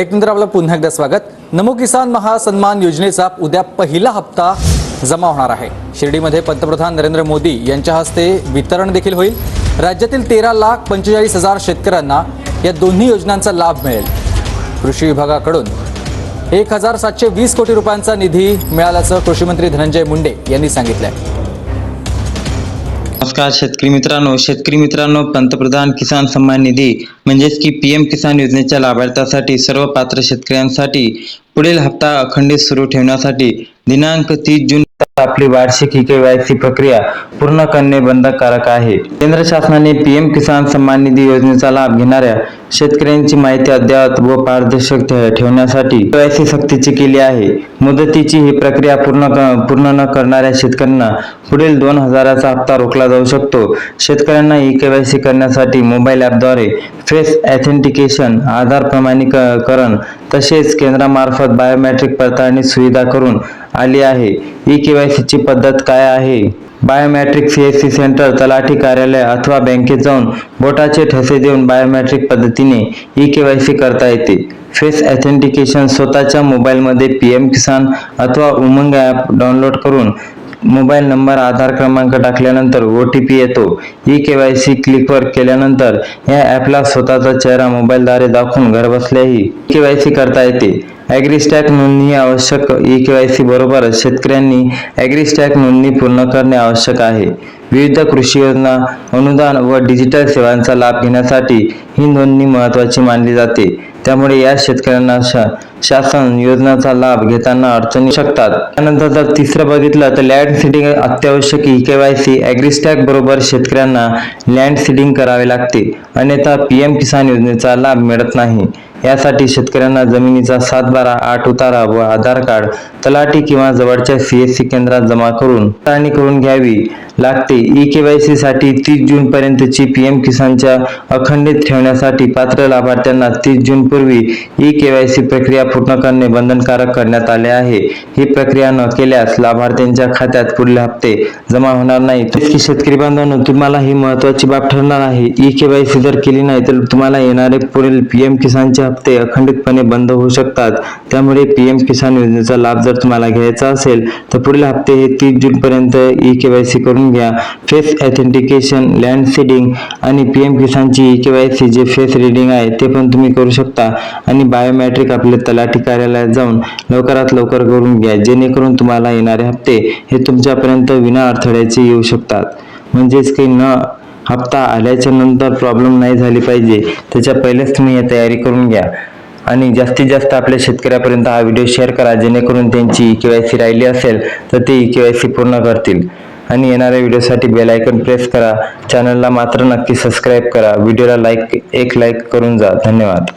एकंदर आपलं पुन्हा एकदा स्वागत। नमो किसान महासन्मान योजनेचा उद्या पहिला हप्ता जमा होणार आहे। शिर्डीमध्ये पंतप्रधान नरेंद्र मोदी यांच्या हस्ते वितरण देखील होईल। राज्यातील 13,45,000 शेतकऱ्यांना या दोन्ही योजनांचा लाभ मिळेल। कृषी विभागाकडून 1,720 कोटी रुपयांचा निधी मिळाल्याचं कृषी मंत्री धनंजय मुंडे यांनी सांगितलंय। नमस्कार शेतकरी मित्रांनो, पंतप्रधान किसान सन्मान निधी म्हणजेच की पीएम किसान योजनेच्या लाभार्थ्यांसाठी सर्व पात्र शेतकऱ्यांसाठी पुढील हप्ता अखंडित सुरू ठेवण्यासाठी दिनांक 30 जून आपली वार्षिक केवायसी प्रक्रिया पूर्ण करणे बंधनकारक आहे। केंद्र शासनाने पीएम किसान सन्मान निधी योजनेचा लाभ घेणाऱ्या शेतकऱ्यांची माहिती अद्ययावत व पारदर्शक ठेवण्यासाठी केवायसी सक्तीची केली आहे। मुदतीची ही प्रक्रिया पूर्ण न करणाऱ्या शेतकऱ्यांना पुढील 2,000चा हप्ता रोखला जाऊ शकतो। शेतकऱ्यांना ई केवायसी करण्यासाठी मोबाईल ॲपद्वारे फेस ऑथेंटिकेशन, आधार प्रमाणीकरण तसेच केंद्रामार्फत बायोमेट्रिक पडताळणी सुविधा करून आली आहे। ई केवायसीची पद्धत काय आहे? बायोमेट्रिक सीएससी सेंटर, तलाठी कार्यालय अथवा बँकेत जाऊन बोटाचे ठसे देऊन बायोमेट्रिक पद्धतीने ई केवायसी करता येते। फेस ऑथेंटिकेशन स्वतःच्या मोबाईलमध्ये पीएम किसान अथवा उमंग ॲप डाउनलोड करून मोबाईल नंबर, आधार क्रमांक टाकल्यानंतर OTP येतो। ई केवायसी क्लिकवर केल्यानंतर या ॲपला स्वतःचा चेहरा मोबाईलद्वारे दाखवून घरबसल्याही केवायसी करता येते। ॲग्रीस्टॅक नोंदणी आवश्यक। ई केवायसी बरोबरच शेतकऱ्यांनी ॲग्रीस्टॅक नोंदणी पूर्ण करणे आवश्यक आहे। विविध कृषी योजना, अनुदान व डिजिटल सेवांचा लाभ घेण्यासाठी ही नोंदणी महत्त्वाची मानली जाते। त्यामुळे या शेतकऱ्यांना शासन योजनांचा लाभ घेताना अडचणी शकतात। त्यानंतर जर तिसरं बघितलं तर लँड सीडिंग अत्यावश्यक। ई केवायसी ॲग्रीस्टॅक बरोबर शेतकऱ्यांना लँड सीडिंग करावे लागते, अन्यथा पीएम किसान योजनेचा लाभ मिळत नाही। यासाठी शेतकऱ्यांना जमिनीचा 7/12, 8 उतारा व आधार कार्ड तलाठी किंवा जवळच्या सीएससी केंद्रात जमा करून पडताळणी करून घ्यावी लागते। ई केवायसी साठी 30 जून पर्यंतची पीएम किसानच्या अखंडित ठेवण्यासाठी पात्र लाभार्थ्यांना 30 जून पूर्वी ई केवायसी प्रक्रिया पूर्ण करणे बंधनकारक करण्यात आले आहे। ही प्रक्रिया न केल्यास लाभार्थ्यांच्या खात्यात पुढील हप्ते जमा होणार नाहीत। शेतकरी बांधवांनो, तुम्हाला ही महत्त्वाची बाब ठरणार आहे। ई केवायसी जर केली नाही तर तुम्हाला येणारे पुढील पीएम किसानचे हप्ते अखंडितपणे बंद होऊ शकतात। त्यामुळे पीएम किसान योजनेचा लाभ जर तुम्हाला घ्यायचा असेल तर पुढील हप्ते हे 30 जून पर्यंत ई केवायसी करून घ्या। फेस ऑथेंटिकेशन, लँड सीडिंग आणि पीएम किसानची ई केवायसी जे फेस रीडिंग आहे ते पण तुम्ही करू शकता आणि बायोमेट्रिक आपले तलाठी कार्यालयात जाऊन लवकरात लवकर करून घ्या, जेणेकरून तुम्हाला येणारे हप्ते हे तुमच्यापर्यंत विना अडथळ्याचे येऊ शकतात। म्हणजेच काही हप्ता आल्याच्या नंतर प्रॉब्लेम नाही झाली पाहिजे, त्याच्या पहिलेच तुम्ही ही तयारी करून घ्या आणि जास्तीत जास्त आपल्या शेतकऱ्यापर्यंत हा व्हिडिओ शेअर करा, जेणेकरून त्यांची ई केवायसी राहिली असेल तर ते ई केवायसी पूर्ण करतील। आणि येणाऱ्या व्हिडिओसाठी बेल आयकॉन प्रेस करा। चॅनलला मात्र नक्की सबस्क्राईब करा। व्हिडिओला एक लाईक करून जा। धन्यवाद।